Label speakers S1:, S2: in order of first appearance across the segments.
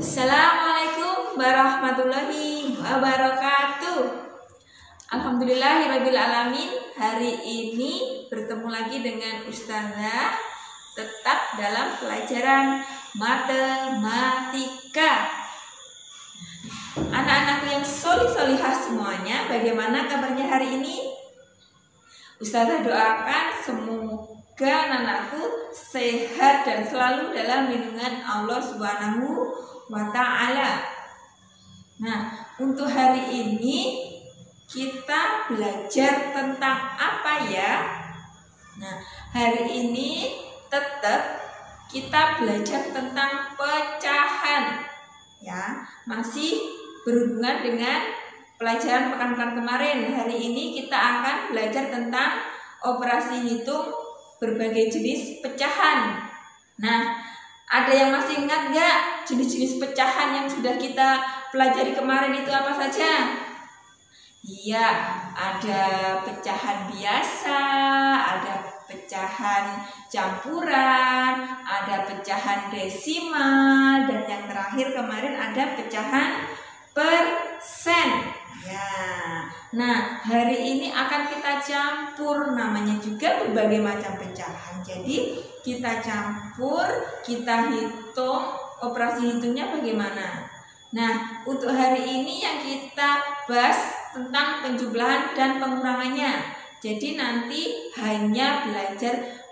S1: Assalamualaikum warahmatullahi wabarakatuh. Alhamdulillahirabbil alamin. Hari ini bertemu lagi dengan Ustazah, tetap dalam pelajaran matematika. Anak-anakku yang solih-solihah semuanya, bagaimana kabarnya hari ini? Ustazah doakan semoga anak-anakku sehat dan selalu dalam lindungan Allah Subhanahu wa ta'ala. Nah, untuk hari ini kita belajar tentang apa ya? Nah, hari ini tetap kita belajar tentang pecahan ya, masih berhubungan dengan pelajaran pekan-pekan kemarin. Hari ini kita akan belajar tentang operasi hitung berbagai jenis pecahan. Nah, ada yang masih ingat gak jenis-jenis pecahan yang sudah kita pelajari kemarin itu apa saja? Iya, ada pecahan biasa, ada pecahan campuran, ada pecahan desimal, dan yang terakhir kemarin ada pecahan persen. Ya, nah hari ini akan kita campur, namanya juga berbagai macam pecahan. Jadi kita campur, kita hitung, operasi hitungnya bagaimana. Nah, untuk hari ini yang kita bahas tentang penjumlahan dan pengurangannya. Jadi nanti hanya belajar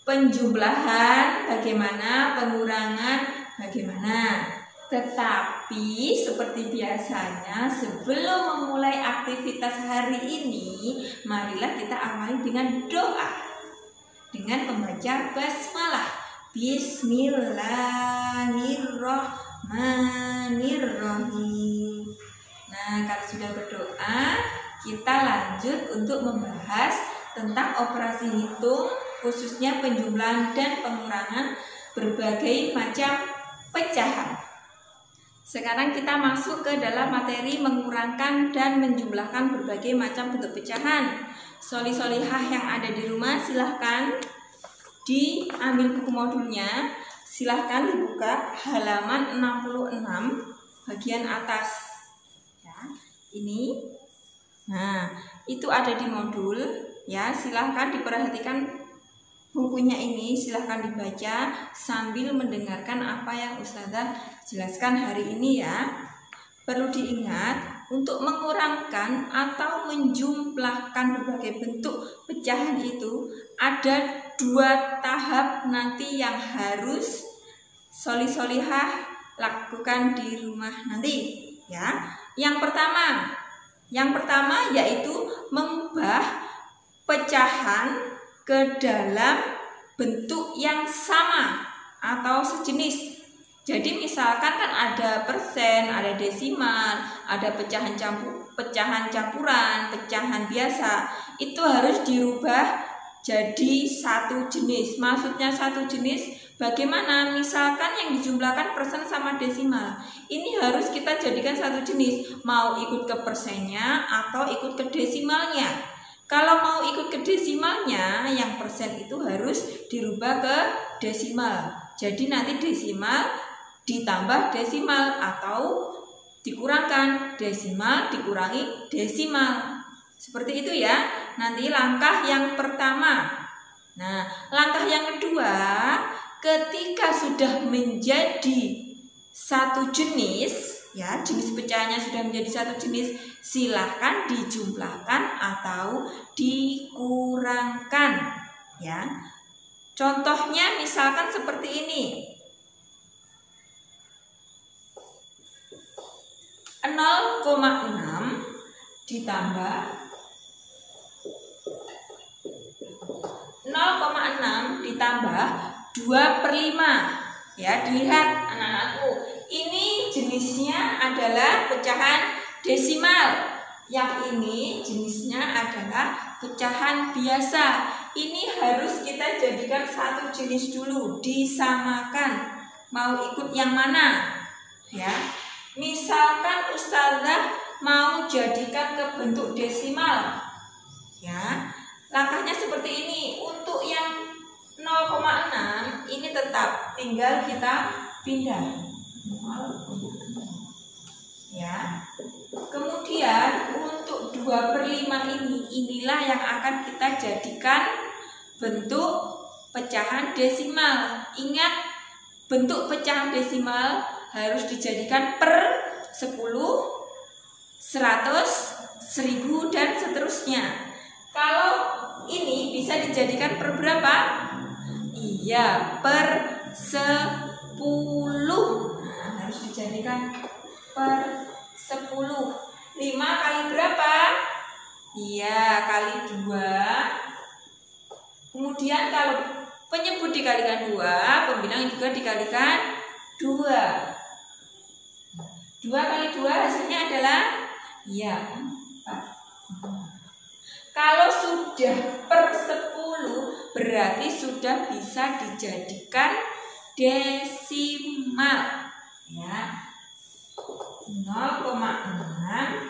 S1: penjumlahan bagaimana, pengurangan bagaimana. Tetapi seperti biasanya sebelum memulai aktivitas hari ini, marilah kita awali dengan doa, dengan membaca basmalah. Bismillahirrahmanirrahim. Nah, kalau sudah berdoa, kita lanjut untuk membahas tentang operasi hitung, khususnya penjumlahan dan pengurangan berbagai macam pecahan. Sekarang kita masuk ke dalam materi mengurangkan dan menjumlahkan berbagai macam bentuk pecahan. Solih-solihah yang ada di rumah silahkan diambil buku modulnya. Silahkan dibuka halaman 66 bagian atas. Ya, ini. Nah, itu ada di modul. Ya, silahkan diperhatikan bukunya ini, silahkan dibaca sambil mendengarkan apa yang Ustazah jelaskan hari ini ya. Perlu diingat, untuk mengurangkan atau menjumlahkan berbagai bentuk pecahan itu ada 2 tahap nanti yang harus solih-solihah lakukan di rumah nanti ya. Yang pertama yaitu mengubah pecahan ke dalam bentuk yang sama atau sejenis. Jadi misalkan kan ada persen, ada desimal, ada pecahan campuran, pecahan biasa, itu harus dirubah jadi satu jenis. Maksudnya satu jenis bagaimana? Misalkan yang dijumlahkan persen sama desimal, ini harus kita jadikan satu jenis, mau ikut ke persennya atau ikut ke desimalnya. Kalau mau ikut ke desimalnya, yang persen itu harus dirubah ke desimal. Jadi nanti desimal ditambah desimal atau dikurangkan desimal dikurangi desimal. Seperti itu ya. Nanti langkah yang pertama. Nah, langkah yang kedua, ketika sudah menjadi satu jenis, ya, jenis pecahannya sudah menjadi satu jenis, silahkan dijumlahkan atau dikurangkan ya. Contohnya misalkan seperti ini, 0,6 ditambah 2/5 ya. Dilihat anak-anakku, ini jenisnya adalah pecahan desimal, yang ini jenisnya adalah pecahan biasa. Ini harus kita jadikan satu jenis dulu, disamakan. Mau ikut yang mana ya? Misalkan Ustazah mau jadikan ke bentuk desimal ya, langkahnya seperti ini. Untuk yang 0,6 ini tetap tinggal kita pindah. ya. Kemudian untuk 2/5 inilah yang akan kita jadikan bentuk pecahan desimal. Ingat, bentuk pecahan desimal harus dijadikan per 10, 100, 1000 dan seterusnya. Kalau ini bisa dijadikan per berapa? Iya, per 10. Nah, harus dijadikan per 10. 5 kali berapa? Iya, kali 2. Kemudian kalau penyebut dikalikan 2, pembilang juga dikalikan 2. 2 kali 2 hasilnya adalah ya 4. Kalau sudah per 10 berarti sudah bisa dijadikan desimal, ya. 0,6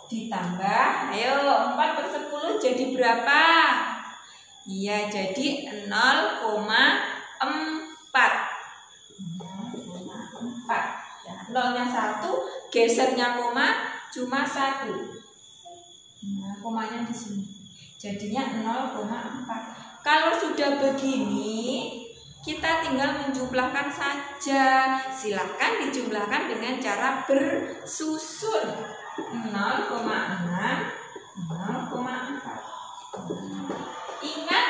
S1: ditambah, ayo 4 per 10 jadi berapa? Iya, jadi 0,4. 0,4. Ya, nolnya 1, gesernya koma cuma 1. Nah, komanya di sini. Jadinya 0,4. Kalau sudah begini, kita tinggal menjumlahkan saja. Silakan dijumlahkan dengan cara bersusun. 0,6, 0,4. Ingat,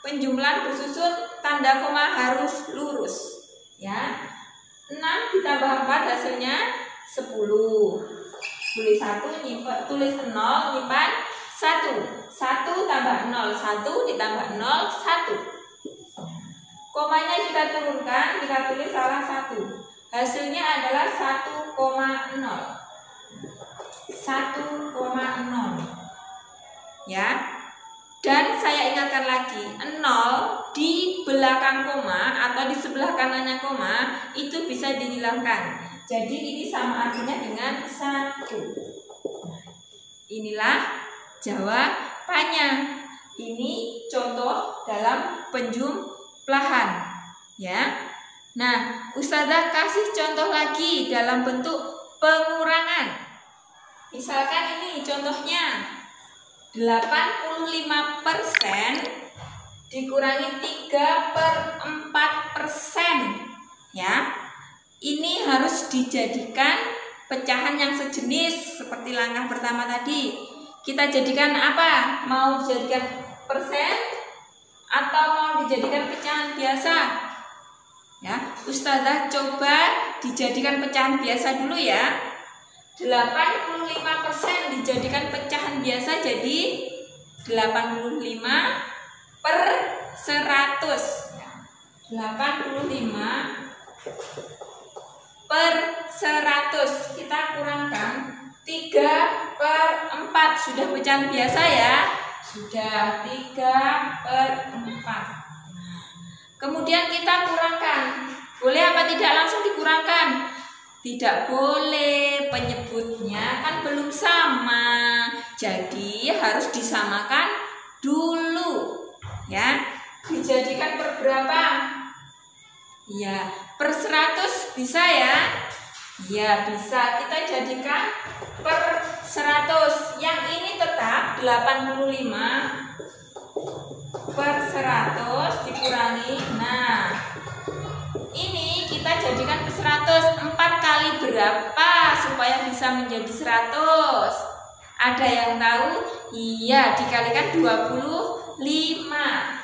S1: penjumlahan bersusun tanda koma harus lurus, ya. 6 ditambah 4 hasilnya 10. Tulis 1, tulis 0, nyimpan 1. 1 tambah 0, 1 ditambah 0, 1. Komanya kita turunkan, kita tulis salah 1. Hasilnya adalah 1,0. 1,0. Ya. Dan saya ingatkan lagi, 0 di belakang koma atau di sebelah kanannya koma itu bisa dihilangkan. Jadi ini sama artinya dengan 1. Inilah jawabannya. Ini contoh dalam penjumlahan, ya. Nah, Ustazah kasih contoh lagi dalam bentuk pengurangan. Misalkan ini contohnya 85% dikurangi 3/4%, ya. Ini harus dijadikan pecahan yang sejenis seperti langkah pertama tadi. Kita jadikan apa? Mau dijadikan persen atau mau dijadikan pecahan biasa? Ya, Ustazah coba dijadikan pecahan biasa dulu ya. 85% dijadikan pecahan biasa jadi 85 per 100. 85 per 100. Kita kurangkan 3/4. Sudah pecahan biasa ya? Sudah 3/4. Kemudian kita kurangkan. Boleh apa tidak langsung dikurangkan? Tidak boleh, penyebutnya kan belum sama. Jadi harus disamakan dulu, ya. Dijadikan per berapa? Ya, per 100 bisa ya? Ya, bisa. Kita jadikan per 100. Yang ini tetap 85 per 100 dikurangi. Nah, ini kita jadikan per 100. 4 kali berapa supaya bisa menjadi 100? Ada yang tahu? Iya, dikalikan 25.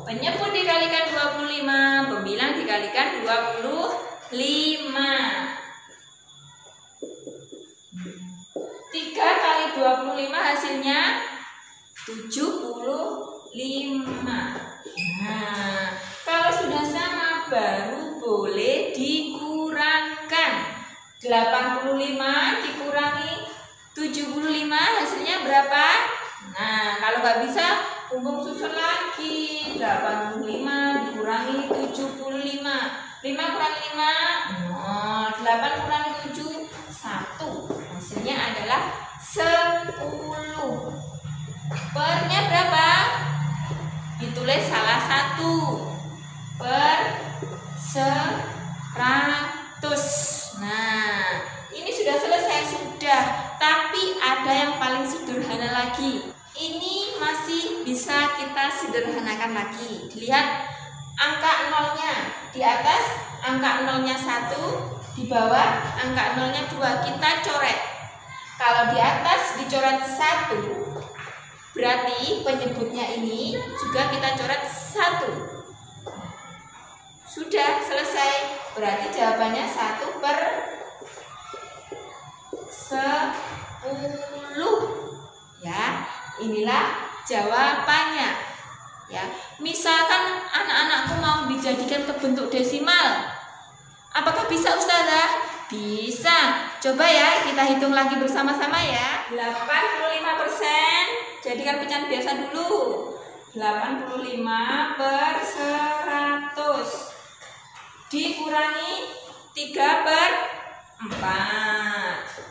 S1: Penyebut dikalikan 25, pembilang dikalikan 25. 3 kali 25 hasilnya 75. Nah, kalau sudah sama baru boleh dikurangkan. 85 dikurangi 75 hasilnya berapa? Nah, kalau nggak bisa hubung susun lagi. 85 dikurangi 75. 5 kurangi 5 0. 8 kurangi 7 1. Hasilnya adalah 10. Pernya berapa? Ditulis salah 1 per 100. lagi. Ini masih bisa kita sederhanakan lagi. Dilihat angka nolnya. Di atas angka nolnya 1, di bawah angka nolnya 2. Kita coret. Kalau di atas dicoret 1, berarti penyebutnya ini juga kita coret 1. Sudah selesai. Berarti jawabannya 1/10. Ya, inilah jawabannya. Ya, misalkan anak-anakku mau dijadikan ke bentuk desimal, apakah bisa Ustazah? Bisa. Coba ya, kita hitung lagi bersama-sama ya. 85%, jadikan pecahan biasa dulu. 85/100 dikurangi 3/4.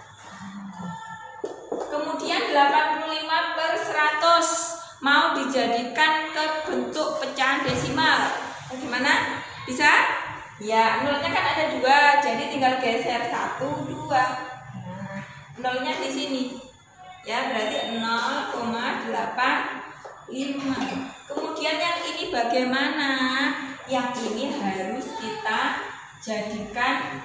S1: Kemudian 85/100 mau dijadikan ke bentuk pecahan desimal. Bagaimana? Bisa? Ya, nolnya kan ada 2, jadi tinggal geser 1, 2. Nah, nolnya di sini. Ya, berarti 0,85. Kemudian yang ini bagaimana? Yang ini harus kita jadikan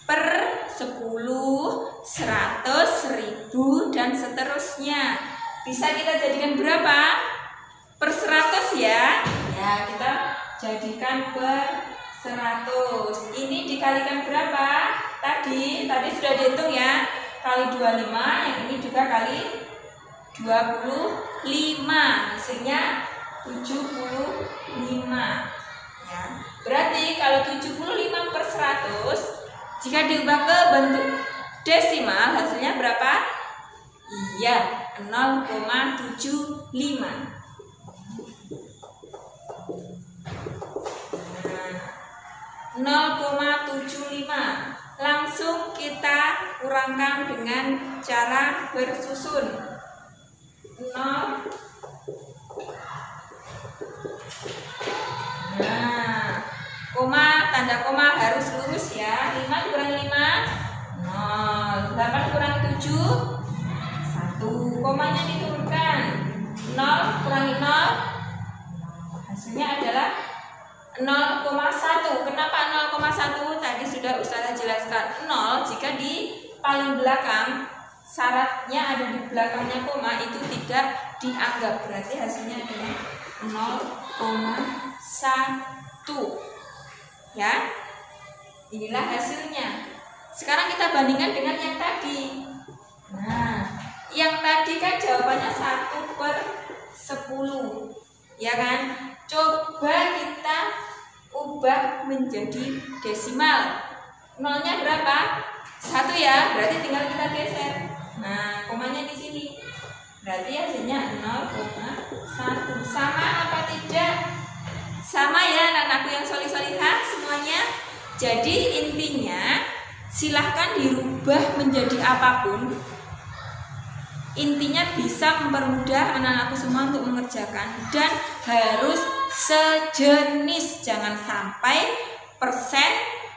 S1: per 10, 100, 1000 dan seterusnya. Bisa kita jadikan berapa? Per 100 ya. Ya, kita jadikan per 100. Ini dikalikan berapa? Tadi sudah dihitung ya. Kali 25, yang ini juga kali 25. Hasilnya 75. Ya. Berarti kalau 75/100 jika diubah ke bentuk desimal, hasilnya berapa? Iya, 0,75. Nah, 0,75. Langsung kita kurangkan dengan cara bersusun. 0. Nah, tanda koma harus lurus ya. 5 dikurangi 5, 0. 8 dikurangi 7, 1. Komanya diturunkan. 0 kurangi 0, hasilnya adalah 0,1. Kenapa 0,1? Tadi sudah Ustazah jelaskan. 0 jika di paling belakang, syaratnya ada di belakangnya koma, itu tidak dianggap. Berarti hasilnya adalah 0,1. Ya, inilah hasilnya. Sekarang kita bandingkan dengan yang tadi. Nah, yang tadi kan jawabannya 1/10, ya kan? Coba kita ubah menjadi desimal. Nolnya berapa? 1 ya, berarti tinggal kita geser. Nah, komanya di sini. Berarti hasilnya 0,1. Sama apa tidak? Sama ya anak-anakku yang solih-solihah semuanya. Jadi intinya silahkan dirubah menjadi apapun. Intinya bisa mempermudah anak-anakku semua untuk mengerjakan. Dan harus sejenis. Jangan sampai persen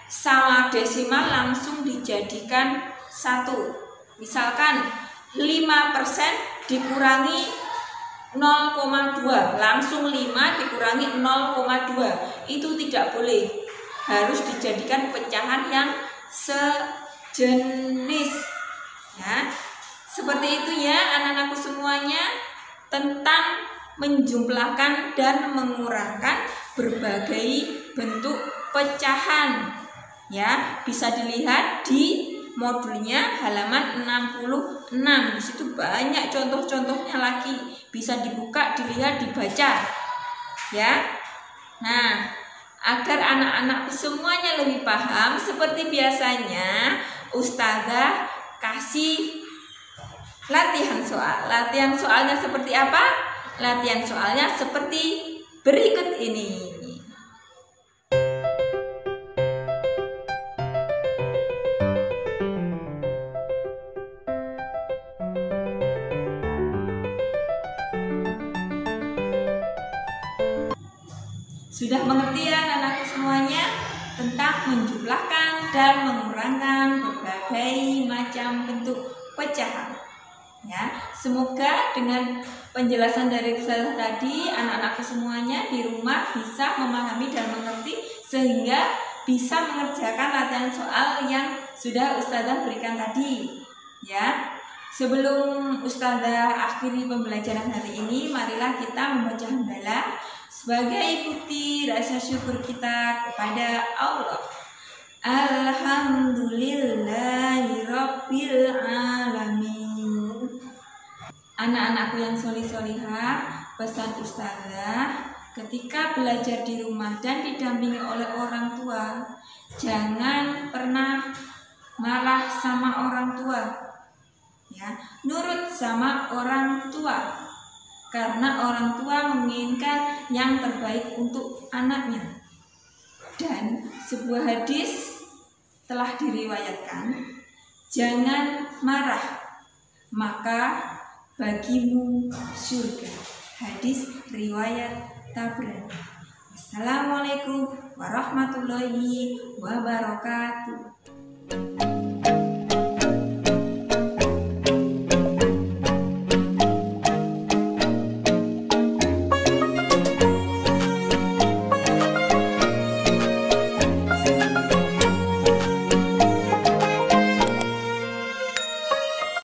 S1: sama desimal langsung dijadikan 1. Misalkan 5% dikurangi 0,2, langsung 5 dikurangi 0,2, itu tidak boleh. Harus dijadikan pecahan yang sejenis. Ya, seperti itu ya anak-anakku semuanya tentang menjumlahkan dan mengurangkan berbagai bentuk pecahan. Ya, bisa dilihat di modulnya halaman 66. Di situ banyak contoh-contohnya lagi. Bisa dibuka, dilihat, dibaca. Ya. Nah, agar anak-anak semuanya lebih paham, seperti biasanya Ustazah kasih latihan soal. Latihan soalnya seperti apa? Latihan soalnya seperti berikut ini. Sudah mengerti ya anak-anakku semuanya tentang menjumlahkan dan mengurangkan berbagai macam bentuk pecahan. Ya, semoga dengan penjelasan dari Ustazah tadi anak-anakku semuanya di rumah bisa memahami dan mengerti sehingga bisa mengerjakan latihan soal yang sudah Ustazah berikan tadi. Ya, sebelum Ustazah akhiri pembelajaran hari ini, marilah kita membaca hamdalah sebagai bukti rasa syukur kita kepada Allah. Alhamdulillahirabbil alamin. Anak-anakku yang solih-solihah, pesan Ustazah, ketika belajar di rumah dan didampingi oleh orang tua, jangan pernah marah sama orang tua. Ya, nurut sama orang tua. Karena orang tua menginginkan yang terbaik untuk anaknya. Dan sebuah hadis telah diriwayatkan, jangan marah, maka bagimu surga. Hadis riwayat Tabrani. Assalamualaikum warahmatullahi wabarakatuh.